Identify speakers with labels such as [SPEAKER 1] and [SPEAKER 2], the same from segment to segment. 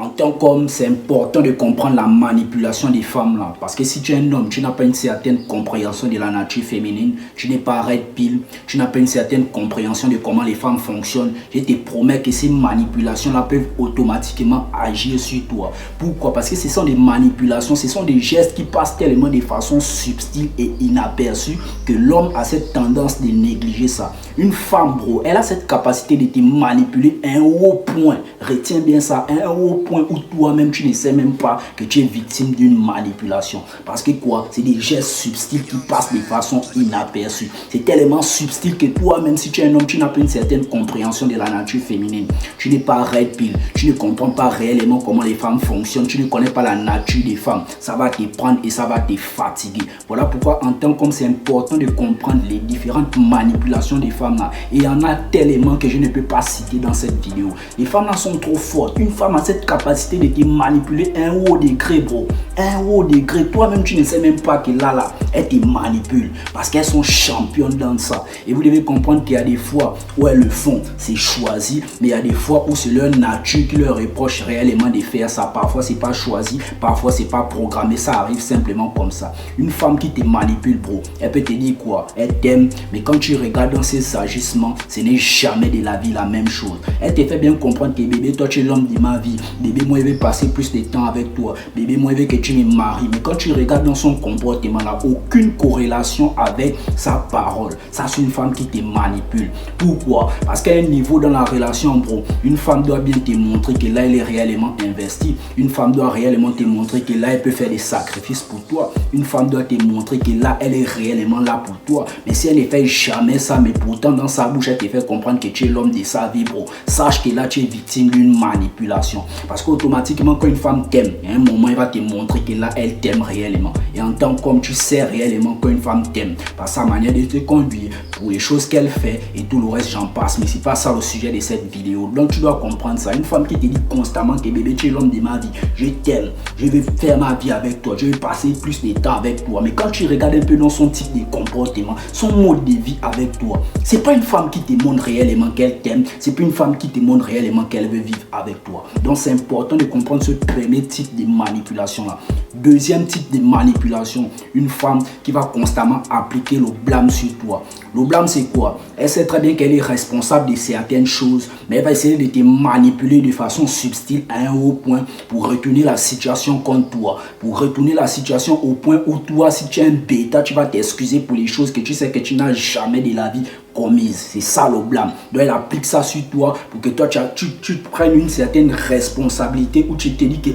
[SPEAKER 1] En tant qu'homme, c'est important de comprendre la manipulation des femmes là. Parce que si tu es un homme, tu n'as pas une certaine compréhension de la nature féminine, tu n'es pas red pill, tu n'as pas une certaine compréhension de comment les femmes fonctionnent, je te promets que ces manipulations-là peuvent automatiquement agir sur toi. Pourquoi? Parce que ce sont des manipulations, ce sont des gestes qui passent tellement de façon subtile et inaperçue que l'homme a cette tendance de négliger ça. Une femme, bro, elle a cette capacité de te manipuler à un haut point. Retiens bien ça, à un haut point où toi-même tu ne sais même pas que tu es victime d'une manipulation. Parce que quoi? C'est des gestes subtils qui passent de façon inaperçue. C'est tellement subtil que toi-même, si tu es un homme, tu n'as pas une certaine compréhension de la nature féminine. Tu n'es pas red pill, tu ne comprends pas réellement comment les femmes fonctionnent, tu ne connais pas la nature des femmes. Ça va te prendre et ça va te fatiguer. Voilà pourquoi en tant qu'homme, c'est important de comprendre les différentes manipulations des femmes là. Et il y en a tellement que je ne peux pas citer dans cette vidéo. Les femmes là sont trop fortes. Une femme a cette capacité de te manipuler à un haut degré, bro. À un haut degré. Toi-même, tu ne sais même pas que là, elle te manipule. Parce qu'elles sont championnes dans ça. Et vous devez comprendre qu'il y a des fois où elles le font, c'est choisi. Mais il y a des fois où c'est leur nature qui leur reproche réellement de faire ça. Parfois, c'est pas choisi. Parfois, c'est pas programmé. Ça arrive simplement comme ça. Une femme qui te manipule, bro, elle peut te dire quoi? Elle t'aime. Mais quand tu regardes dans ses agissements, ce n'est jamais de la vie la même chose. Elle te fait bien comprendre que bébé, toi tu es l'homme de ma vie. Bébé, moi je vais passer plus de temps avec toi. Bébé, moi je veux que tu me maries. Mais quand tu regardes dans son comportement, là, aucune corrélation avec sa parole. Ça, c'est une femme qui te manipule. Pourquoi? Parce qu'à un niveau dans la relation, bro, une femme doit bien te montrer que là, elle est réellement investie. Une femme doit réellement te montrer que là, elle peut faire des sacrifices pour toi. Une femme doit te montrer que là, elle est réellement là pour toi. Mais si elle ne fait jamais ça, mais pourtant dans sa bouche, elle te fait comprendre que tu es l'homme de sa vie, bro, sache que là, tu es victime d'une manipulation. Parce qu'automatiquement, quand une femme t'aime, à un moment, elle va te montrer que là, elle t'aime réellement. Et en tant qu'homme, tu sais réellement quand une femme t'aime, par sa manière de te conduire, pour les choses qu'elle fait et tout le reste, j'en passe. Mais c'est pas ça le sujet de cette vidéo. Donc, tu dois comprendre ça. Une femme qui te dit constamment que bébé, tu es l'homme de ma vie, je t'aime, je vais faire ma vie avec toi, je vais passer plus de temps avec toi. Mais quand tu regardes un peu dans son type de comportement, son mode de vie avec toi, c'est pas une femme qui te montre réellement qu'elle t'aime, c'est pas une femme qui te montre réellement qu'elle veut vivre avec toi. Donc c'est important de comprendre ce premier type de manipulation là. Deuxième type de manipulation, une femme qui va constamment appliquer le blâme sur toi. Le blâme, c'est quoi? Elle sait très bien qu'elle est responsable de certaines choses, mais elle va essayer de te manipuler de façon subtile à un haut point pour retourner la situation contre toi, pour retourner la situation au point où toi, si tu es un bêta, tu vas t'excuser pour les choses que tu sais que tu n'as jamais de la vie commise. C'est ça le blâme. Donc elle applique ça sur toi pour que toi tu prennes une certaine responsabilité où tu te dis que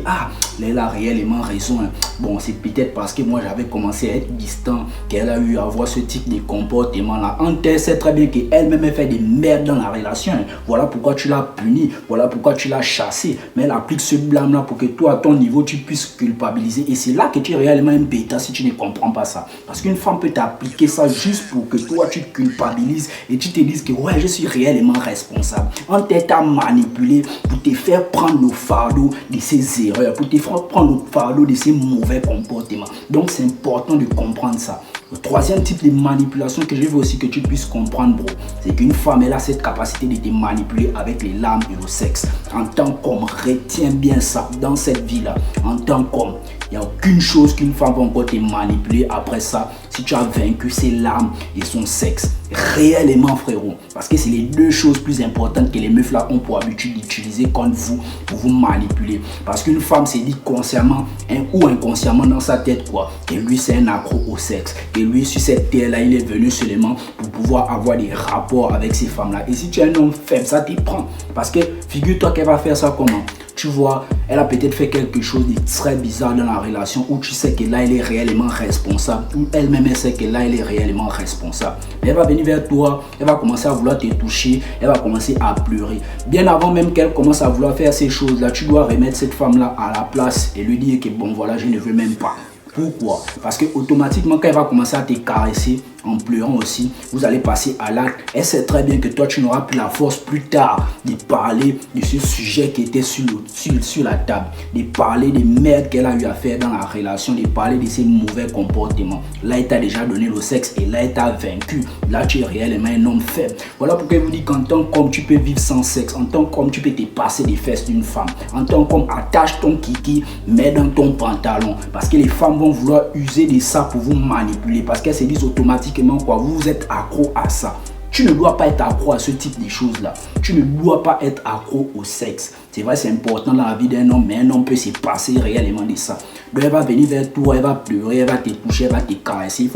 [SPEAKER 1] elle a réellement raison. Bon, c'est peut-être parce que moi j'avais commencé à être distant qu'elle a eu à avoir ce type de comportement là. En tête, c'est très bien qu'elle-même fait des merdes dans la relation. Voilà pourquoi tu l'as puni, voilà pourquoi tu l'as chassé. Mais elle applique ce blâme là pour que toi à ton niveau tu puisses culpabiliser. Et c'est là que tu es réellement un bêta si tu ne comprends pas ça. Parce qu'une femme peut t'appliquer ça juste pour que toi tu culpabilises et tu te dises que ouais, je suis réellement responsable. On t'a manipulé pour te faire prendre le fardeau de ses erreurs, pour te faire prendre le fardeau de ses mauvais comportements. Donc c'est important de comprendre ça. Le troisième type de manipulation que je veux aussi que tu puisses comprendre, bro, c'est qu'une femme, elle a cette capacité de te manipuler avec les larmes et le sexe. En tant qu'homme, retiens bien ça dans cette vie-là. En tant qu'homme, il n'y a aucune chose qu'une femme va encore te manipuler après ça si tu as vaincu ses larmes et son sexe. Réellement, frérot. Parce que c'est les deux choses plus importantes que les meufs là ont pour habitude d'utiliser contre vous pour vous manipuler. Parce qu'une femme s'est dit consciemment ou inconsciemment dans sa tête quoi, que lui c'est un accro au sexe. Que lui sur cette terre là, il est venu seulement pour pouvoir avoir des rapports avec ces femmes là. Et si tu es un homme faible, ça te prend. Parce que figure-toi qu'elle va faire ça comment? Tu vois, elle a peut-être fait quelque chose de très bizarre dans la relation où tu sais que là, elle est réellement responsable. Ou elle-même, elle sait que là, elle est réellement responsable. Mais elle va venir vers toi, elle va commencer à vouloir te toucher, elle va commencer à pleurer. Bien avant même qu'elle commence à vouloir faire ces choses-là, tu dois remettre cette femme-là à la place et lui dire que bon, voilà, je ne veux même pas. Pourquoi? Parce que automatiquement, quand elle va commencer à te caresser, en pleurant aussi, vous allez passer à l'acte. Elle sait très bien que toi, tu n'auras plus la force plus tard de parler de ce sujet qui était sur la table, de parler des merdes qu'elle a eu à faire dans la relation, de parler de ses mauvais comportements. Là, elle t'a déjà donné le sexe et là, elle t'a vaincu. Là, tu es réellement un homme faible. Voilà pourquoi je vous dis qu'en tant qu'homme, tu peux vivre sans sexe. En tant qu'homme, tu peux te passer des fesses d'une femme. En tant qu'homme, attache ton kiki, mets dans ton pantalon. Parce que les femmes vont vouloir user de ça pour vous manipuler. Parce qu'elles se disent automatiquement quoi, vous êtes accro à ça. Tu ne dois pas être accro à ce type de choses-là. Tu ne dois pas être accro au sexe. C'est vrai, c'est important dans la vie d'un homme, mais un homme peut se passer réellement de ça. Donc, elle va venir vers toi, elle va pleurer, elle va te toucher, elle va te caresser. Il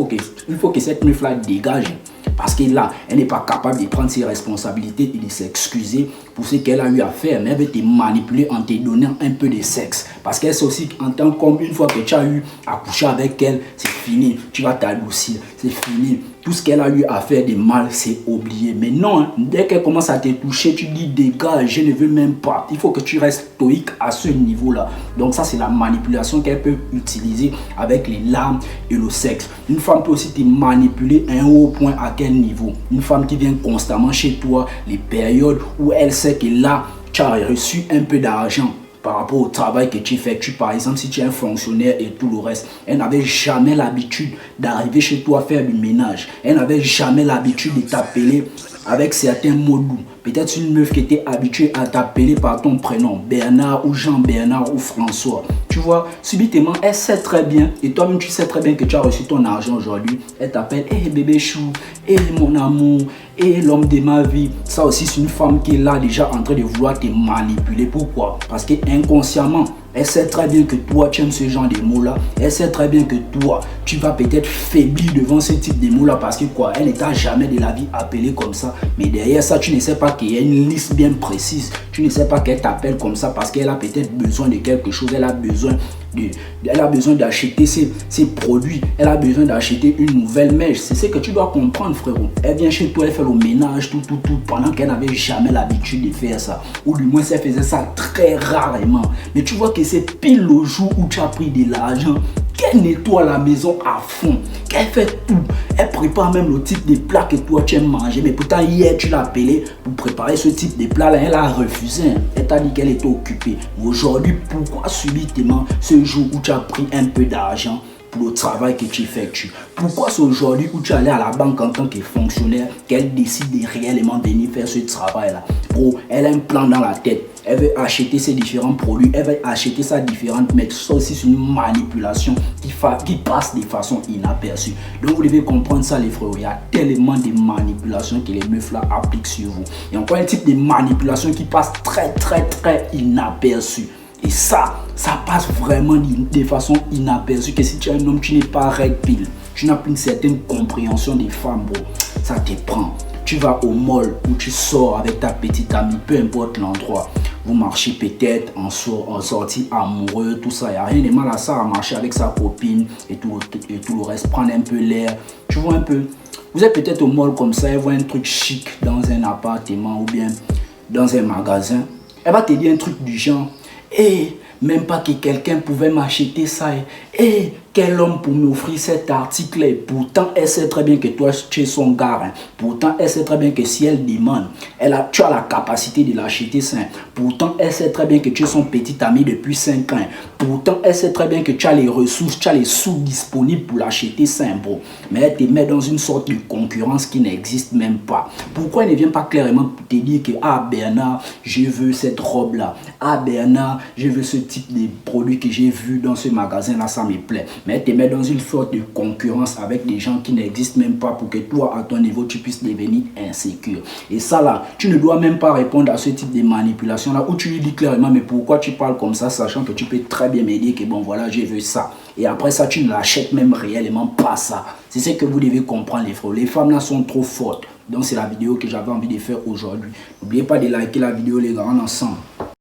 [SPEAKER 1] faut que cette meuf-là dégage. Parce que là, elle n'est pas capable de prendre ses responsabilités et de s'excuser pour ce qu'elle a eu à faire. Mais elle veut te manipuler en te donnant un peu de sexe. Parce qu'elle sait aussi qu'en tant qu'homme, une fois que tu as eu à coucher avec elle, c'est fini. Tu vas t'adoucir, c'est fini. Tout ce qu'elle a eu à faire de mal, c'est oublié. Mais non, hein, dès qu'elle commence à te toucher, tu dis dégage, je ne veux même pas. Il faut que tu restes stoïque à ce niveau-là. Donc ça, c'est la manipulation qu'elle peut utiliser avec les larmes et le sexe. Une femme peut aussi te manipuler à un haut point. À quel niveau? Une femme qui vient constamment chez toi, les périodes où elle sait que là, tu as reçu un peu d'argent par rapport au travail que tu effectues. Par exemple, si tu es un fonctionnaire et tout le reste, elle n'avait jamais l'habitude d'arriver chez toi faire du ménage. Elle n'avait jamais l'habitude de t'appeler avec certains mots doux. Peut-être une meuf qui était habituée à t'appeler par ton prénom, Bernard ou Jean-Bernard ou François. Tu vois, subitement, elle sait très bien, et toi-même tu sais très bien que tu as reçu ton argent aujourd'hui. Elle t'appelle, hé bébé chou, hé mon amour, hé l'homme de ma vie. Ça aussi, c'est une femme qui est là déjà en train de vouloir te manipuler. Pourquoi? Parce que inconsciemment, elle sait très bien que toi, tu aimes ce genre de mots-là. Elle sait très bien que toi, tu vas peut-être faiblir devant ce type de mots-là. Parce que quoi, elle ne t'a jamais de la vie appelé comme ça. Mais derrière ça, tu ne sais pas qu'il y a une liste bien précise. Tu ne sais pas qu'elle t'appelle comme ça parce qu'elle a peut-être besoin de quelque chose. Elle a besoin d'acheter ses produits. Elle a besoin d'acheter une nouvelle mèche. C'est ce que tu dois comprendre, frérot. Elle vient chez toi, elle fait le ménage, tout, pendant qu'elle n'avait jamais l'habitude de faire ça. Ou du moins, elle faisait ça très rarement. Mais tu vois que c'est pile le jour où tu as pris de l'argent, qu'elle nettoie la maison à fond, qu'elle fait tout. Elle prépare même le type de plat que toi tu aimes manger. Mais pourtant, hier, tu l'as appelé pour préparer ce type de plat-là. Elle a refusé. Elle t'a dit qu'elle était occupée. Aujourd'hui, pourquoi subitement, ce jour où tu as pris un peu d'argent pour le travail que tu effectues? Pourquoi c'est aujourd'hui où tu es allé à la banque en tant que fonctionnaire qu'elle décide de réellement venir faire ce travail-là? Bro, elle a un plan dans la tête. Elle veut acheter ses différents produits, elle veut acheter sa différentes mais ça aussi c'est une manipulation qui passe de façon inaperçue. Donc vous devez comprendre ça les frères, il y a tellement de manipulations que les meufs là appliquent sur vous. Il y a encore un type de manipulation qui passe très inaperçue. Et ça passe vraiment de façon inaperçue que si tu es un homme, tu n'es pas red pill. Tu n'as plus une certaine compréhension des femmes, bro. Ça te prend. Tu vas au mall ou tu sors avec ta petite amie, peu importe l'endroit. Vous marchez peut-être en sortie amoureux, tout ça. Il n'y a rien de mal à ça, à marcher avec sa copine et tout le reste. Prendre un peu l'air. Tu vois un peu. Vous êtes peut-être au mall comme ça, elle voit un truc chic dans un appartement ou bien dans un magasin. Elle va te dire un truc du genre. Et même pas que quelqu'un pouvait m'acheter ça. Et quel homme pour m'offrir cet article? Et pourtant, elle sait très bien que toi, tu es son gars. Hein. Pourtant, elle sait très bien que si elle demande, tu as la capacité de l'acheter ça. Pourtant, elle sait très bien que tu es son petit ami depuis 5 ans. Pourtant, elle sait très bien que tu as les ressources, tu as les sous disponibles pour l'acheter ça. Bro. Mais elle te met dans une sorte de concurrence qui n'existe même pas. Pourquoi elle ne vient pas clairement te dire que ah Bernard, je veux cette robe-là. Ah Bernard, je veux ce type de produit que j'ai vu dans ce magasin-là, ça me plaît. Mais elle te met dans une sorte de concurrence avec des gens qui n'existent même pas pour que toi, à ton niveau, tu puisses devenir insécure. Et ça là, tu ne dois même pas répondre à ce type de manipulation là où tu lui dis clairement mais pourquoi tu parles comme ça, sachant que tu peux très bien me dire que bon voilà, je veux ça. Et après ça, tu ne l'achètes même réellement pas ça. C'est ce que vous devez comprendre les frères. Les femmes là sont trop fortes. Donc c'est la vidéo que j'avais envie de faire aujourd'hui. N'oubliez pas de liker la vidéo les gars, ensemble.